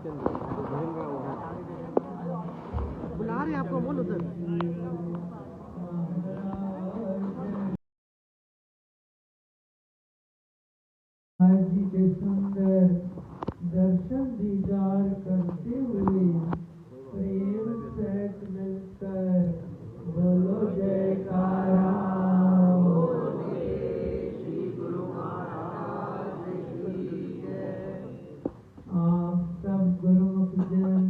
बुला रहे आपको, बोलो सर। जी के सुंदर दर्शन दीदार करते हुए प्रेम सहित मिलकर बोलो जयकारा। श्री गुरु महाराज की जय। आप सब गुरुमुख जन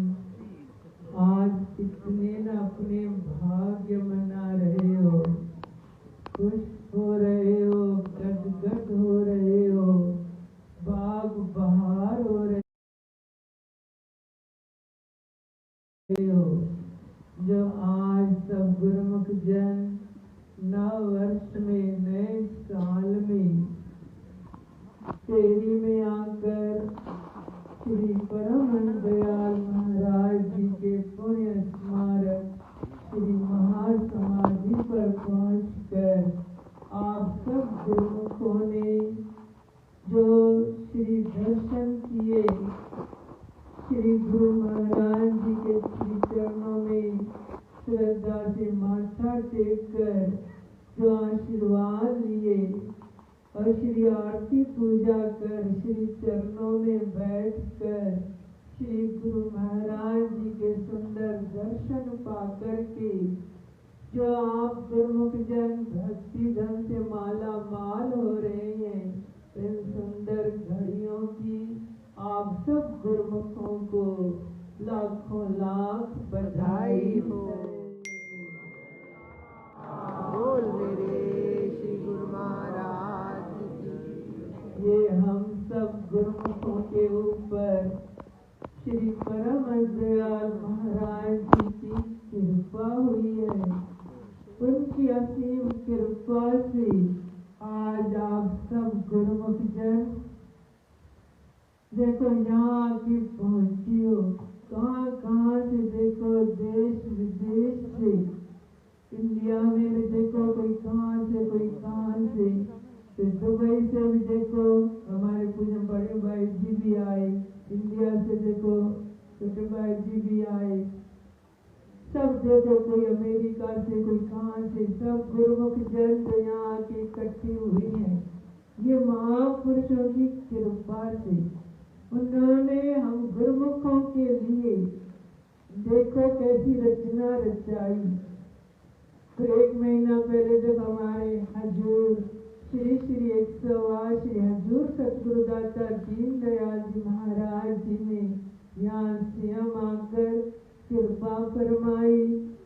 आज कितने न अपने भाग्य मना रहे हो, खुश हो रहे हो, गदगद हो रहे हो, बाग बहार हो रहे हो। जो आज सब गुरुमुख जन नव वर्ष में, नए साल में तेरी में आकर श्री परम दयाल महाराज जी के पुण्य स्मारक श्री महासमाधि पर पहुंचकर आप सब गुरुमुखों ने जो श्री दर्शन किए, श्री गुरु महाराज जी के श्री चरणों में श्रद्धा से माथा टेक कर जो आशीर्वाद लिए और श्री आरती पूजा कर श्री चरणों में बैठकर श्री गुरु महाराज जी के सुंदर दर्शन पा करके जो आप गुरुमुख जन भक्ति धन से माला माल हो रहे हैं, इन सुंदर घड़ियों की आप सब गुरुमुखों को लाखों लाख बधाई हो। बोल मेरे श्री गुरु महाराज की। ये हम सब गुरुमुखों के ऊपर श्री परम दयाल महाराज जी की कृपा हुई है। उनकी असीम कृपा से आज आप सब गुरुमुख जन देखो यहाँ आके पहुंची हो। कहाँ कहाँ से देखो, देश विदेश से, इंडिया में भी देखो कोई कहाँ से, कोई कहाँ से, तो दुबई से भी देखो हमारे पूज्य बड़े भाई जी भी आए, इंडिया से देखो छोटे भाई जी भी आए, सब देखो कोई अमेरिका से, कोई कहाँ से, सब गुरुमुख जन तो यहाँ आके इकट्ठी हुई है। ये महापुरुषों की कृपा से उन्होंने हम गुरुमुखों के लिए देखो कैसी रचना रचाई। तो एक महीना पहले जब हमारे हजूर श्री श्री 108 श्री हजूर सतगुरुदाता दीन दयाल जी महाराज जी ने यहाँ स्वयं आकर कृपा फरमाई,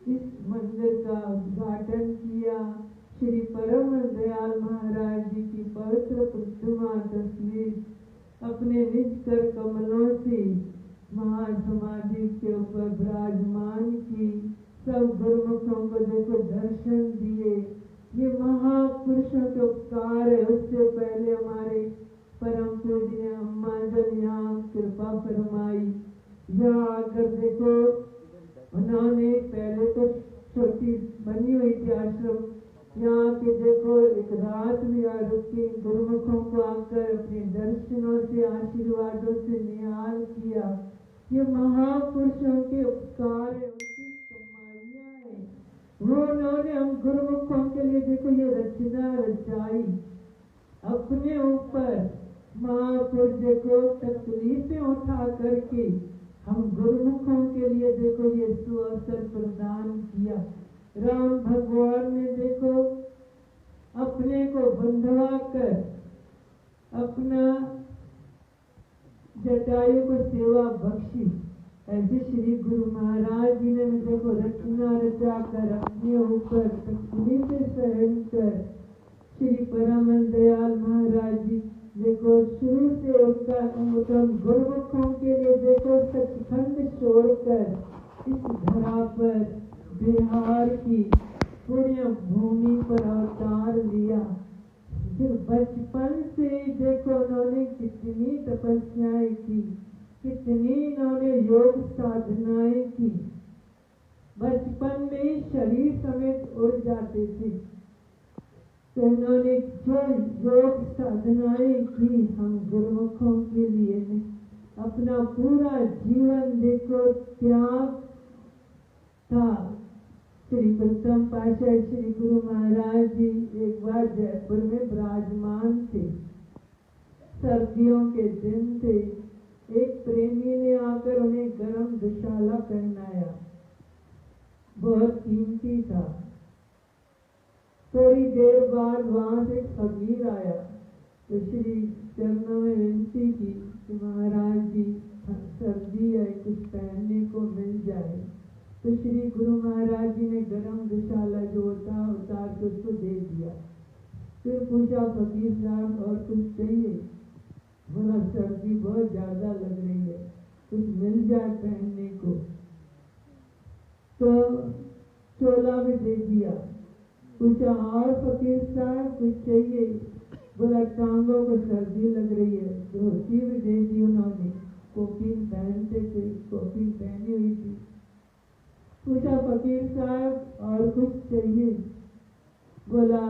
इस मंदिर का उद्घाटन किया। श्री परम दयाल महाराज जी की पवित्र प्रतिमा तस्वीर अपने निज कर कमलों से महासमाधि के ऊपर विराजमान की। सब गुरुमुखों को देखो दर्शन दिए। ये महापुरुषों के उपकार है। उससे पहले हमारे परम पूज्य अम्मा जन यहाँ कृपा फरमाई। यहाँ आकर देखो उन्होंने पहले तो छोटी बनी हुई थी आश्रम, यहाँ के देखो एक रात भी रुकी, गुरुमुखों को आकर अपने दर्शनों से आशीर्वादों से निहाल किया। ये महापुरुषों के उपकार है, उनकी कमाइयाँ है। वो उन्होंने हम गुरुमुखों के लिए देखो ये रचना रचाई। अपने ऊपर महापुरुष देखो तकलीफें उठा करके हम गुरुमुखों के लिए देखो ये सुअवसर प्रदान किया। राम भगवान ने देखो अपने को बंधवा कर अपना जटायु को सेवा बख्शी। ऐसे श्री गुरु महाराज जी ने भी देखो रचना रचा कर अपने ऊपर तकलीफें सहन कर श्री परम दयाल महाराज जी देखो शुरू से उनका गुरुमुखों के लिए देखो सचखंड छोड़कर इस धरा पर बिहार की पुण्य भूमि पर अवतार लिया। फिर बचपन से देखो उन्होंने कितनी तपस्याएं की, कितनी इन्होंने योग साधनाएं की। बचपन में ही शरीर समेत उड़ जाते थे। तो इन्होंने जो योग साधनाएं की हम गुरुमुखों के लिए अपना पूरा जीवन देखो त्याग था। श्री प्रथम पातशाह श्री गुरु महाराज जी एक बार जयपुर में विराजमान थे। सर्दियों के दिन थे। एक प्रेमी ने आकर उन्हें गरम दुशाला पहनाया, बहुत कीमती था। थोड़ी देर बाद वहां से फकीर आया तो श्री चरणों में विनती की कि महाराज जी सर्दी है, कुछ पहनने को मिल जाए। तो श्री गुरु महाराज जी ने गरम दुशाला जो होता उतार के उसको दे दिया। फिर पूछा फकीर साहब और कुछ चाहिए? बोला सर्दी बहुत ज्यादा लग रही है, कुछ मिल जाए पहनने को। तो चोला भी दे दिया। पूछा और फकीर साहब कुछ चाहिए? बोला टांगों को सर्दी लग रही है, धोती भी दे दी उन्होंने। कोपीन पहनते थे, कोपीन पहनी हुई थी। पूछा फकीर साहब और कुछ चाहिए? बोला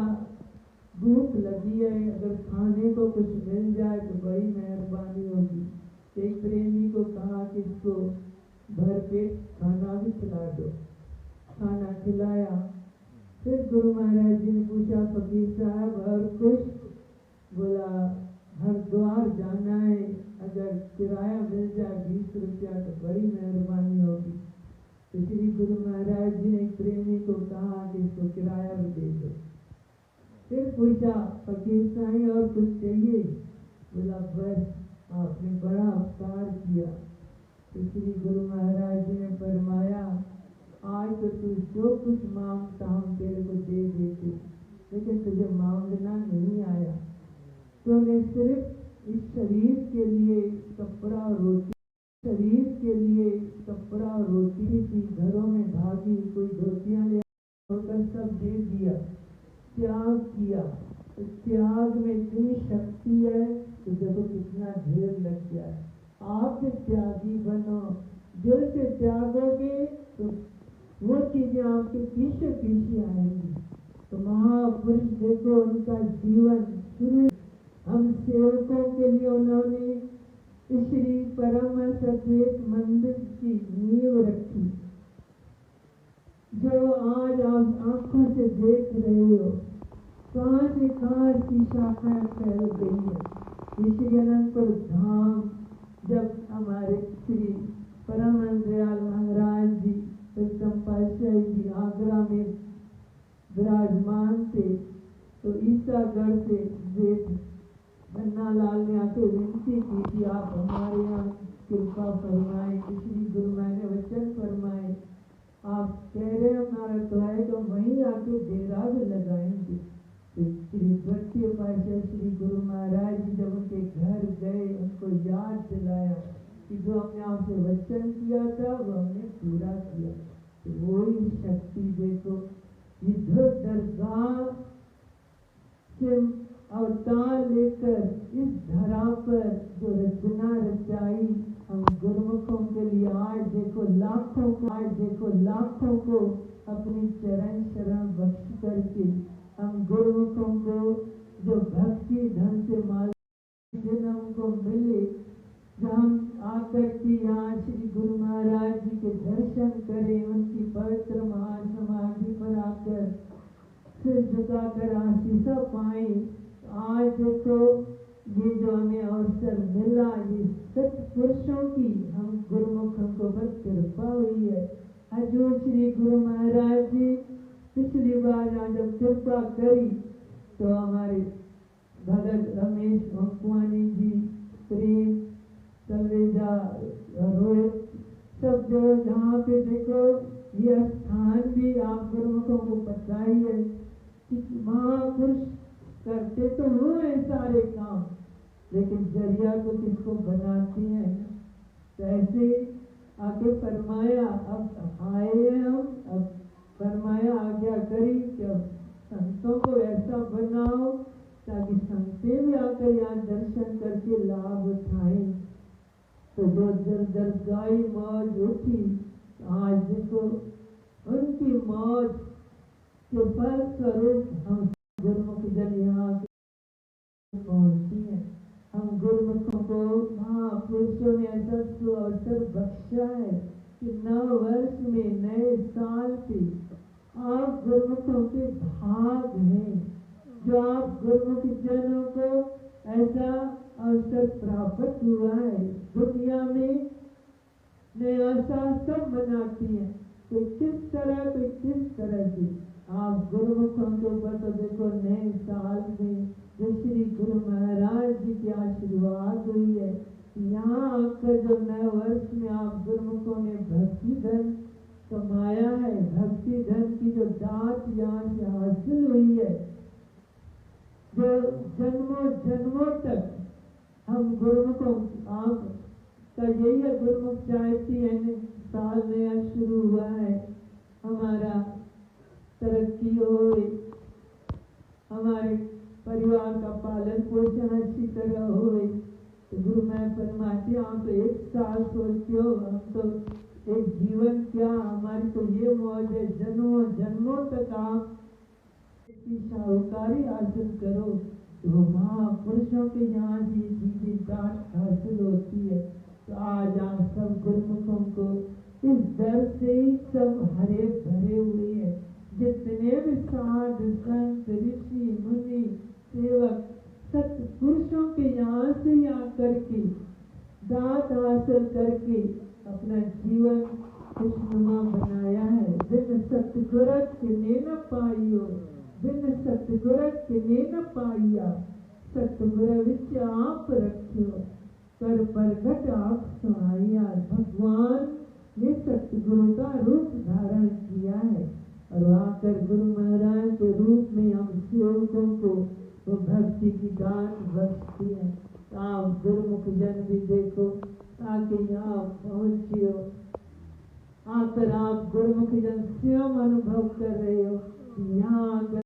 भूख लगी है, अगर खाने को कुछ मिल जाए तो बड़ी मेहरबानी होगी। एक प्रेमी को कहा कि इसको भर पेट खाना भी खिला दो। खाना खिलाया। फिर गुरु महाराज जी ने पूछा फकीर साहब और कुछ? बोला हरिद्वार जाना है, अगर किराया मिल जाए 20 रुपया तो बड़ी मेहरबानी होगी। तो श्री गुरु महाराज जी ने एक प्रेमी को कहा कि इसको किराया भी दे दो। फिर पूछा फकीर साईं और कुछ चाहिए? बोला बस आपने बड़ा उपकार किया। तो श्री गुरु महाराज जी ने फरमाया आज तो तू जो कुछ मांगता हम तेरे को दे देते, लेकिन तुझे मांगना नहीं आया। तूने सिर्फ इस शरीर के लिए कपड़ा और रोटी, शरीर के लिए कपड़ा और रोटी थी, घरों में भागी, कोई धोतियां ले होकर सब दे दिया, त्याग किया। तो त्याग में इतनी शक्ति है तो देखो कितना ढेर लग गया है। आप त्यागी बनो, दिल से त्यागोगे तो वो चीजें आपके पीछे पीछे आएंगी। तो महापुरुष देखो उनका जीवन शुरू, हम सेवकों के लिए उन्होंने श्री परम सद्वैत मंदिर की नींव रखी, जो आज आप आंखों से देख रहे हो। कहां से कहां की शाखाएं फैल गई है। श्री अनंतपुर धाम जब हमारे श्री परम दयाल महाराज जी प्रथम पातशाही जी आगरा में विराजमान थे, तो ईसागढ़ से जेठ बन्ना लाल ने आके विनती की कि आप हमारे यहाँ कृपा फरमाए। श्री गुरु महाराज ने वचन फरमाए आप कह रहे हमारा तो है तो वहीं आके डेरा भी लगाएंगे। तो श्री द्वितीय पातशाह श्री गुरु महाराज जी जब उनके घर गए, उनको याद दिलाया कि जो हमने आपसे वचन किया था वो हमने पूरा किया। तो वही शक्ति देखो, इधर दरगाह से अवतार लेकर इस धरा पर जो रचना रचाई हम गुरुमुखों के लिए, आज देखो लाखों को अपनी चरण शरण बख्श करके हम गुरुमुखों को जो भक्ति ढंग से माल दिन हमको मिले, जब हम आकर के यहाँ श्री गुरु महाराज जी के दर्शन करें, उनकी पवित्र महासमाधि पर आकर सिर झुकाकर आशीषा पाए। आज देखो ये जो हमें अवसर मिला, ये सत्पुरुषों की हम गुरुमुखों को बस कृपा हुई है। हजूर श्री गुरु महाराज जी पिछली बार जब कृपा करी तो हमारे भगत रमेश भंकुआनी जी, प्रेम तलरेजा, रोहित सब जो जहाँ पे देखो ये स्थान भी आप गुरुमुखों को पता ही है कि महापुरुष करते तो वो है सारे काम, लेकिन जरिया को किसको बनाती हैं। तो ऐसे आगे फरमाया अब आए हम, अब फरमाया आज्ञा करी कि अब संतों को ऐसा बनाओ ताकि संतें भी आकर यहाँ दर्शन करके लाभ उठाएं। तो जो दरगाही मौज उठी, आज देखो उनकी मौज के फल स्वरूप हम गुरुमुख जन यहाँ पहुँचती हैं। हम गुरुमुखों को महापुरुषों ने ऐसा अवसर बख्शा है कि नव वर्ष में नए साल पे आप गुरुमुखों के भाग हैं, जो आप गुरुमुख जनों को ऐसा अवसर प्राप्त हुआ है। दुनिया में नया साल सब मनाती है, कोई किस तरह से। आप गुरुमुखों के ऊपर तो देखो नए साल में जो श्री गुरु महाराज जी की आशीर्वाद हुई है, यहाँ आकर जो नए वर्ष में आप गुरुमुखों ने भक्ति धन कमाया है, भक्ति धन की जो दात यहाँ से हासिल हुई है, जो जन्मों जन्मों तक हम गुरुमुखों आप का यही है। गुरुमुख चाहती है साल नया शुरू हुआ है, हमारा तरक्की हो, हमारे परिवार का पालन पोषण अच्छी तरह हो। तो गुरु मैं फरमाते आप तो एक साल सोचते हो, हम तो एक जीवन क्या, हमारी तो ये मौज है, जन्मों जन्मों तक आप की साहूकारी हासिल करो। तो महापुरुषों के यहाँ जी दात हासिल होती है। तो आज आप सब गुरुमुखों को इस दर से ही सब हरे भरे हुए हैं। जितने भी साधु संत ऋषि मुनि सेवक सत्पुरुषों के यहाँ से ही आकर के दात हासिल करके अपना जीवन खुशनुमा बनाया है। बिन सतगुरु किने न पाइयो, बिन सतगुरु किने न पाइया, सतगुरु विच आप रखियो, कर प्रगट आप सुनाइया। भगवान ने सतगुरु का रूप धारण किया है और आकर गुरु महाराज के रूप में हम सेवकों को वो भक्ति की दात बख्शती है। आप गुरुमुख जन भी देखो ताकि यहाँ पहुँचियो, आकर आप गुरुमुख जन स्वयं अनुभव कर रहे हो। यहाँ आकर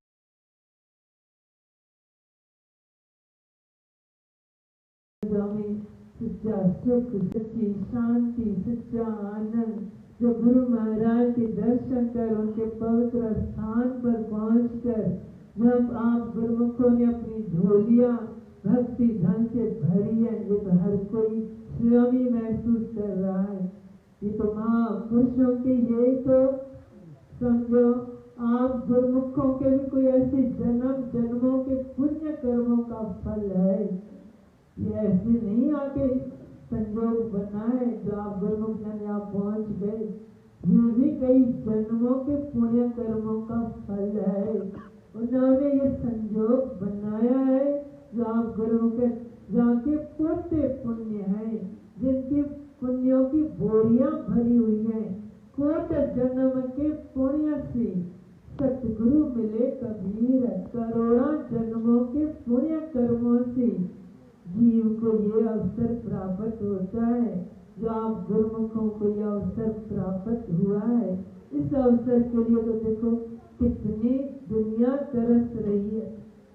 सच्चा सुख, सच्ची शांति, सच्चा आनंद, जो गुरु महाराज के दर्शन कर उनके पवित्र स्थान पर पहुंचकर जब आप गुरुमुखों ने अपनी झोलियां भक्ति धन से भरी है, ये तो हर कोई स्वयं ही महसूस कर रहा है। ये तो महापुरुषों के ये तो समझो आप गुरुमुखों के भी कोई ऐसे जन्म जन्मों के पुण्य कर्मों का फल है। ये ऐसे नहीं आके संयोग बना है जो आप गुरुमुख जन यहाँ पहुंच गए, ये भी कई जन्मों के पुण्य कर्मों का फल है। उन्होंने ये संयोग बनाया है जो आप गुरुमुख जहाँ के पोते पुण्य हैं, जिनकी पुण्यों की बोरियां भरी हुई हैं। कोट जन्म के पुण्य से सतगुरु मिले कबीर, करोड़ों जन्मों के पुण्य कर्मों से जीव को ये अवसर प्राप्त होता है जो आप गुरुमुखों को ये अवसर प्राप्त हुआ है। इस अवसर के लिए तो देखो कितनी दुनिया तरस रही है,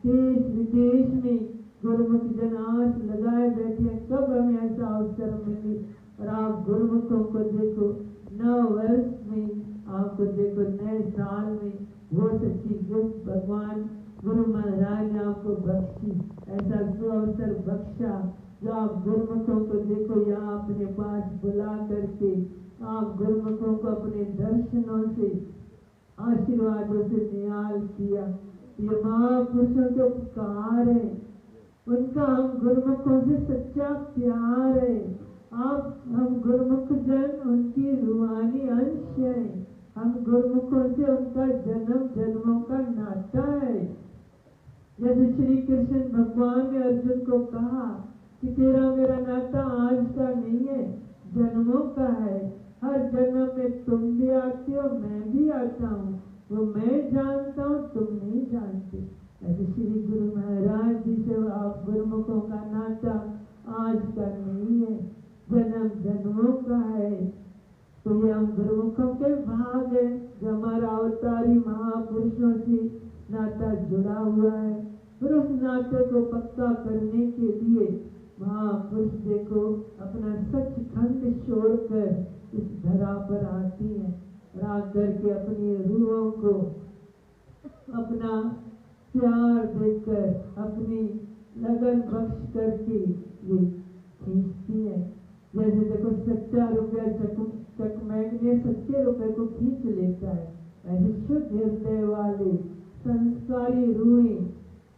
देश विदेश में गुरुमुख जन आस लगाए बैठे हैं कब हमें ऐसा अवसर मिले। और आप गुरुमुखों को देखो नव वर्ष में, आपको देखो नए साल में वो सच्ची गिफ्ट भगवान गुरु महाराज ने आपको बख्शी, ऐसा जो अवसर बख्शा जो आप गुरुमुखों को देखो यहाँ अपने पास बुला करके आप गुरुमुखों को अपने दर्शनों से आशीर्वादों से निहाल किया। ये महापुरुषों के उपकार है, उनका हम गुरुमुखों से सच्चा प्यार है। आप हम गुरुमुख जन उनकी रूहानी अंश है, हम गुरुमुखों से उनका जन्म जन्मों का नाता है। जैसे श्री कृष्ण भगवान ने अर्जुन को कहा कि तेरा मेरा नाता आज का नहीं है, जन्मों का है। हर जन्म में तुम भी आते हो, मैं भी आता हूँ, वो मैं जानता हूँ तुम नहीं जानते। ऐसे श्री गुरु महाराज जी से आप गुरुमुखों का नाता आज का नहीं है, जन्म जन्मों का है। तो ये हम गुरुमुखों के भाग है जो हमारा अवतारी महापुरुषों से नाता जुड़ा हुआ है। फिर उस नाते को पक्का करने के लिए महापुरुष देखो अपना सचखंड छोड़कर इस धरा पर आती हैं और आकर के अपनी रूहों को अपना प्यार देकर, अपनी लगन बख्श करके ये खींचती है। जैसे देखो सच्चा रुपया चकमैगने सच्चे रुपये को खींच लेता है, ऐसे शुद्ध हृदय वाले संस्कारी रूहें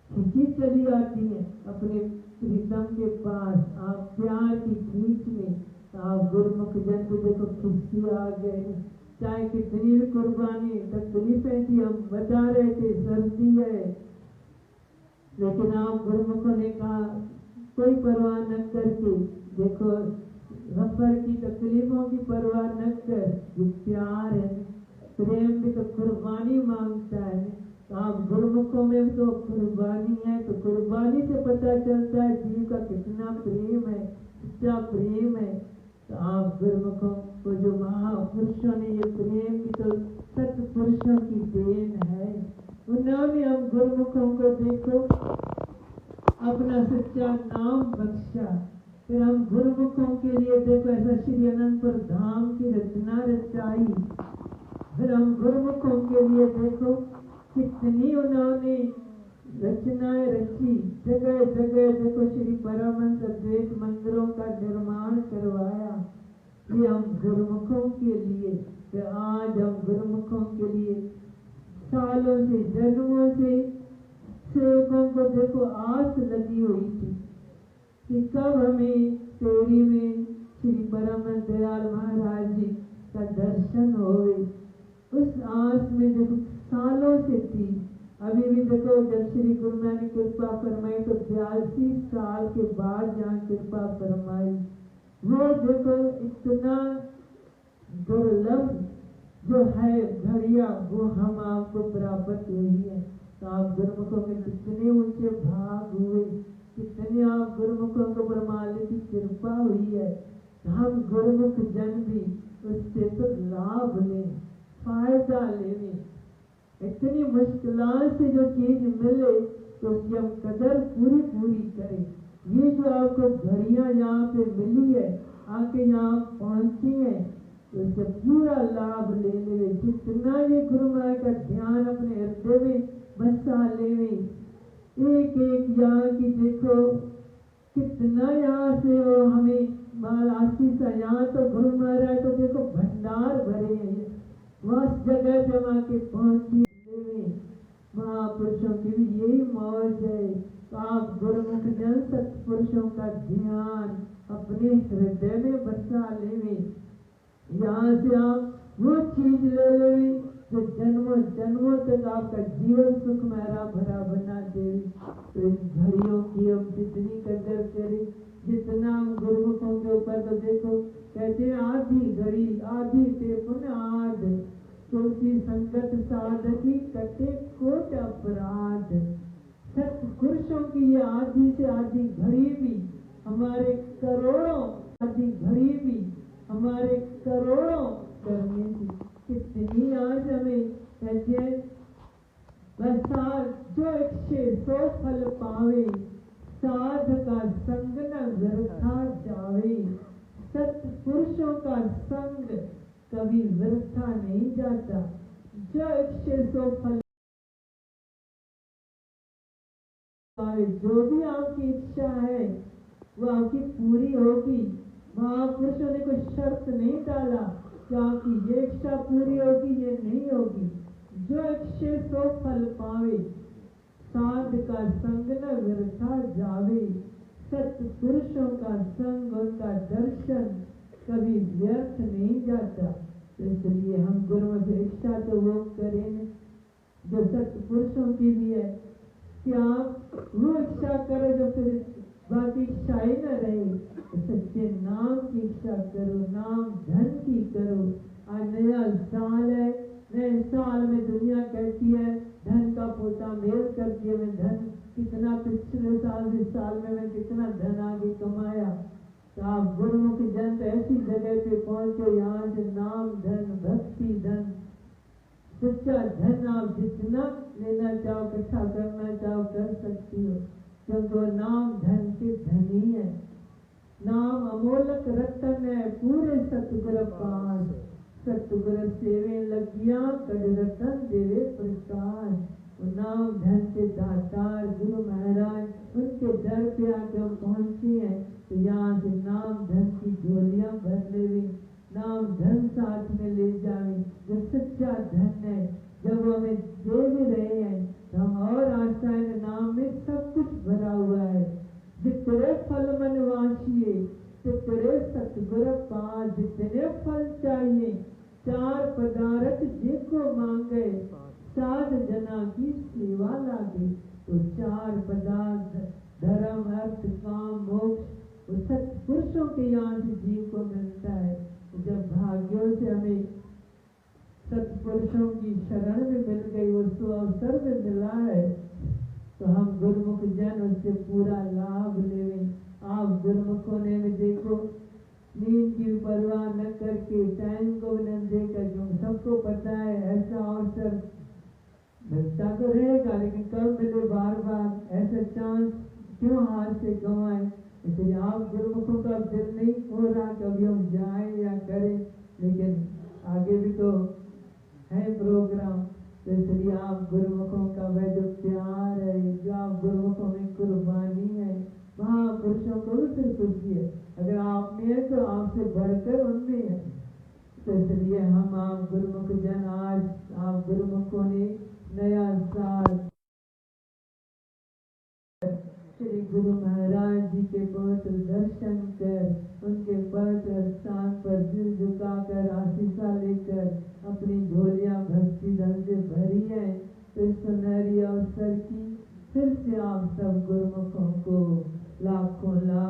खींची चली आती है अपने प्रीतम के पास। आप प्यार की खींच में आप गुरुमुख जन को देखो खिंची आ गए। चाहे कितनी भी कुर्बानी तकलीफें थी, हम बता रहे थे सर्दी है, लेकिन आप गुरुमुखों ने कहा कोई परवाह न करके देखो रफर की तकलीफों की परवाह न कर, ये प्यार है, प्रेम भी तो कुर्बानी मांगता है। तो आप गुरुमुखों में तो कुर्बानी है, तो कुर्बानी से पता चलता है जीव का कितना प्रेम है, सच्चा प्रेम है। तो आप गुरुमुखों को जो महापुरुषों ने ये प्रेम की तो सत्पुरुषों की देन है, उन्होंने हम गुरुमुखों को देखो अपना सच्चा नाम बख्शा। फिर हम गुरुमुखों के लिए देखो ऐसा श्री अनंतपुर धाम की रचना रचाई। फिर हम गुरुमुखों के लिए देखो कितनी उन्होंने रचनाएं रची, जगह जगह देखो श्री परमहंस अद्वैत मंदिरों का निर्माण करवाया। ये हम गुरुमुखों के लिए, तो आज हम गुरुमुखों के लिए सालों से जन्मों से सेवकों को देखो आस लगी हुई थी कि कब हमें तेरी में श्री परमहंस दयाल महाराज जी का दर्शन होवे। उस आस में देखो सालों से थी। अभी भी देखो जब श्री गुरु नानक कृपा फरमाई तो 82 साल के बाद जहाँ कृपा फरमाई, वो देखो इतना दुर्लभ जो है घड़िया वो हम आपको प्राप्त हुई है। तो आप गुरुमुखों में कितने ऊंचे भाग हुए, कितने आप गुरुमुखों को ब्रह्मांड की कृपा हुई है। हम गुरुमुख जन भी उससे तो लाभ लें, फायदा लें। इतनी मुश्किलों से जो चीज मिले तो उसकी हम कदर पूरी करें। ये जो आपको घड़ियां यहाँ पे मिली है, आके यहाँ पहुंची है, तो इससे पूरा लाभ ले ले। जितना ये गुरु महाराज का ध्यान अपने हृदय में बसा ले, एक एक यहाँ की देखो कितना यहाँ से वो हमें माल आशीष है। यहाँ तो गुरु महाराज तो देखो भंडार भरे हैं, वह जगह पे वहाँ के पहुंची महापुरुषों की भी यही मौज है। तो आप गुरुमुख जन सत्पुरुषों का ध्यान अपने हृदय में बसा ले। यहाँ से आप वो चीज ले ले जो जन्मों जन्मों तक आपका जीवन सुख में हरा भरा बना दे। तो इस घड़ियों की हम जितनी कदर करें, जितना हम गुरुमुखों के ऊपर तो देखो कहते आधी घड़ी आधी से पुनः आध, तुलसी संगत साधकी कटे कोट अपराध। सत्पुरुषों की ये आधी से आधी घड़ी भी हमारे करोड़ों, आधी घड़ी भी हमारे करोड़ों करने की कितनी आज हमें कहते हैं बरसात जो 100 फल पावे, साध का संग न व्यर्था जावे। सत्पुरुषों का संग कभी व्यर्था नहीं जाता। जो 100 फल पावे, जो भी आपकी इच्छा है वो आपकी पूरी होगी। महापुरुषों ने कोई शर्त नहीं डाला कि आपकी ये इच्छा पूरी होगी ये नहीं होगी। जो 100 फल पावे, साध का संग न व्यर्था जावे। सत्पुरुषों का संग, उनका दर्शन कभी व्यर्थ नहीं जाता। इसलिए हम गुरुओं से इच्छा तो वो करें जो सत्पुरुषों की भी है कि आप वो इच्छा करो जो फिर बाकी इच्छाएं न रहे। तो सच्चे नाम की इच्छा करो, नाम धन की करो। आज नया साल है, नए साल में दुनिया कहती है धन का पोता मेल कर दिए। मैं धन कितना पिछले साल इस साल में मैं कितना धन आगे कमाया। तो आप गुरुमुख जन ऐसी जगह पे पहुंचो, यहाँ से नाम धन, भक्ति धन, सच्चा धन आप जितना लेना चाहो, इकट्ठा करना चाहो कर सकती हो, क्योंकि नाम धन के धनी है। नाम अमोलक रतन है पूरे सतगुर पास। सतगुर सेवे लगिया कड़ रतन देवे प्रकाश। वो नाम धन के दातार गुरु महाराज उनके दर पे आके हम पहुंचे हैं, तो यहाँ से नाम धन की झोलियां भर लेवी, नाम धन साथ में ले जावे, जो सच्चा धन है। जब वो हमें दे भी रहे हैं तो हम और आशाएं, नाम में सब कुछ भरा हुआ है। जितने फल मन वांछिए तितरे सतगुर पास, जितने फल चाहिए चार पदार्थ जिको मांगे, साध जना की सेवा लागे। तो चार पदार्थ धर्म अर्थ काम मोक्ष वो सत्पुरुषों के यहाँ से जीव को मिलता है। जब भाग्यों से हमें सत्पुरुषों की शरण में मिल गई, उसको अवसर में मिला है, तो हम गुरुमुख जन उससे पूरा लाभ लेवें। आप गुरुमुखों ने भी देखो, नींद की परवाह न करके टाइम को न देकर, जो सबको पता है ऐसा अवसर मिलता तो रहेगा, लेकिन कब मिले बार बार, ऐसा चांस क्यों हाथ से गंवाए। इसलिए आप गुरुमुखों का दिल नहीं हो रहा कभी हम जाएं या करें, लेकिन आगे भी तो है प्रोग्राम। तो इसलिए आप गुरुमुखों का वह जो प्यार है, जो आप गुरुमुखों में कुर्बानी है, महापुरुषों को भी फिर खुशी है। अगर आप में है तो आपसे बढ़कर उनमें है। तो इसलिए हम आप गुरुमुख जन, आज आप गुरुमुखों ने नया साल श्री गुरु महाराज जी के पवित्र दर्शन कर, उनके पवित्र स्थान पर दिल झुकाकर आशीषा लेकर अपनी झोलियां भक्ति धन से भरी है। तो इस सुनहरी अवसर की फिर से आप सब गुरुमुखों को लाखों लाख